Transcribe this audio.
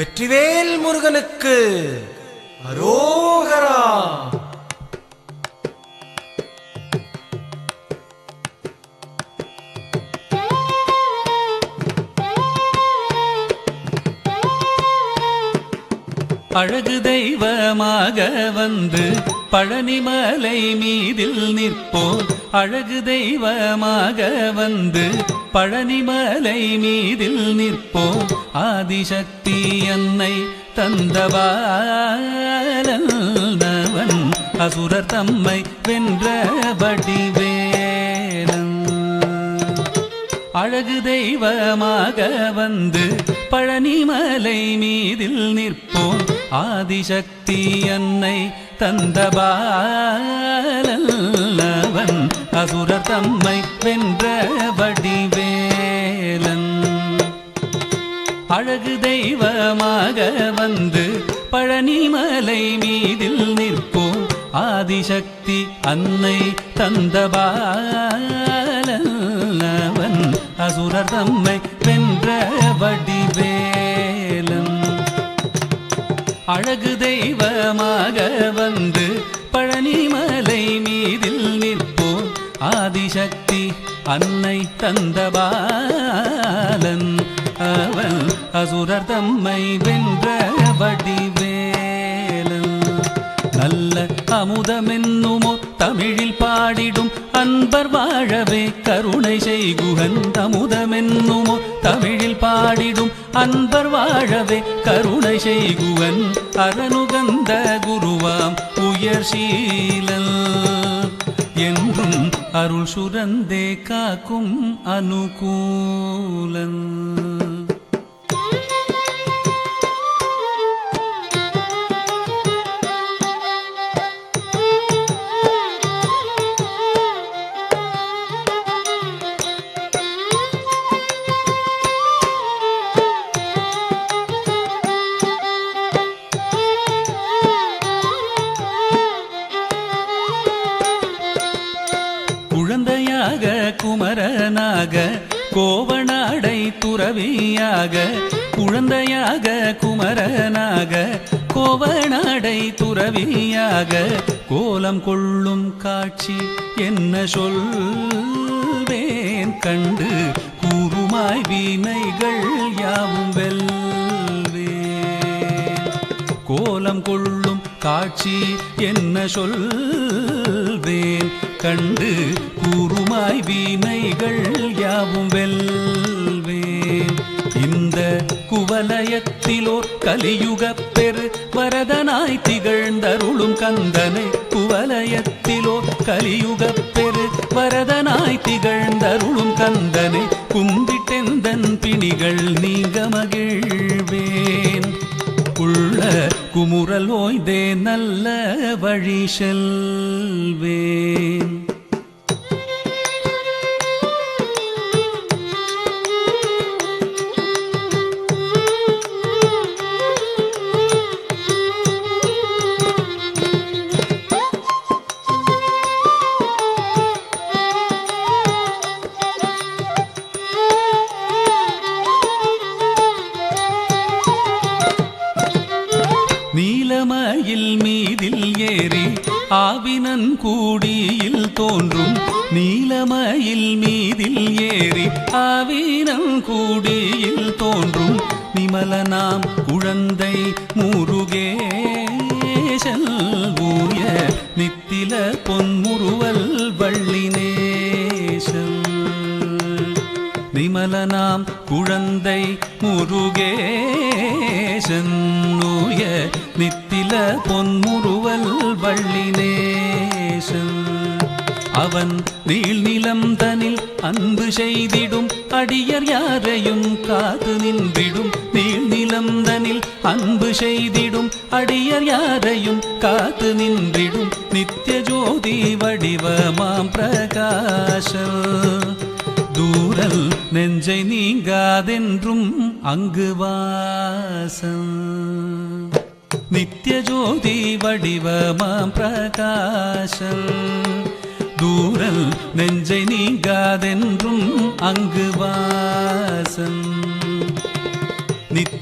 வெற்றிவேல் முருகனுக்கு அரோகரா. அழகு தெய்வமாக வந்து பழனிமலை மீதில் நிற்போம். அழகு தெய்வமாக வந்து பழனிமலை மீதில் நிற்போம். ஆதிசக்தி அன்னை தந்தவாளவன் அசுரர் தம்மை வென்ற வடிவேலன். அழகு தெய்வமாக வந்து பழனிமலை மீதில் நிற்போம். ஆதிசக்தி அன்னை தந்தபாலவன் அசுரர் தம்மை வென்ற வடிவேலன். அழகு தெய்வமாக வந்து பழனிமலை மீதில் நிற்போம். ஆதிசக்தி அன்னை தந்தபாலவன் அசுரர் தம்மை வென்ற வடிவேலன். அழகு தெய்வமாக வந்து பழனிமலை மீதில் நிற்போம். ஆதிசக்தி அன்னை தந்தபாலன் அவன் அசுரர் தம்மை வென்ற வடிவேலன். நல்ல அமுதமென்னுமோ தமிழில் பாடிடும் அன்பர் வாழவே கருணை செய்குகன். அமுதமென்னுமோ தமிழில் பாடிடும் அன்பர் வாழவே கருணை செய்குவன். அரணுகந்த குருவாம் உயர் சீலல் என்றும் அருள் சுரந்தே காக்கும் அனுகூலன். குழந்தையாக குமரனாக கோவனாடை துறவியாக. குழந்தையாக குமரனாக கோவனாடை துறவியாக கோலம் கொள்ளும் காட்சி என்ன சொல்வேன். கண்டு கூறுமாய் வினைகள் யாவும் வெல்வேன். கோலம் கொள்ளும் காட்சி என்ன சொல்வேன். கண்டு கூறுமாய் வினைகள் யாவும் வெல்வேன். இந்த குவலயத்திலோர் கலியுகப் பெரு வரதனாய் திகழ்ந்தருளும் கந்தனை. குவலயத்திலோர் கலியுகப் பெரு வரதனாய் திகழ்ந்தருளும் கந்தனை கும்பிட்டெந்தன் பிணிகள் நீங்க மகிழ்வேன். உள்ள குமுறல் ஓய்தே நல்ல வழி செல்வேன். நீலமயில் மீதில் ஏறி ஆவினன் கூடியில் தோன்றும். நீலமயில் மீதில் ஏறி ஆவினன் கூடியில் தோன்றும். நிமலனாம் குழந்தை முருகேசன் ஊய நித்தில பொன்முறுவல் வள்ளினேசன். நிமலனாம் குழந்தை முருகேசன் ஊய நித்தில பொன்முறுவல் வள்ளினேசன். அவன் நீள்நிலம் தனில் அன்பு செய்திடும் அடியர் யாரையும் காத்து நின்றிடும். நீள்நிலம் தனில் அன்பு செய்திடும் அடியர் யாரையும் காத்து நின்றிடும். நித்திய ஜோதி வடிவமாம் பிரகாசம் தூரல் நெஞ்சை நீங்காதென்றும் அங்கு வாசம். நித்திய ஜோதி வடிவமாம் பிரகாசம் தூரல் நெஞ்சை நீங்காதென்றும் அங்கு வாசம். நித்திய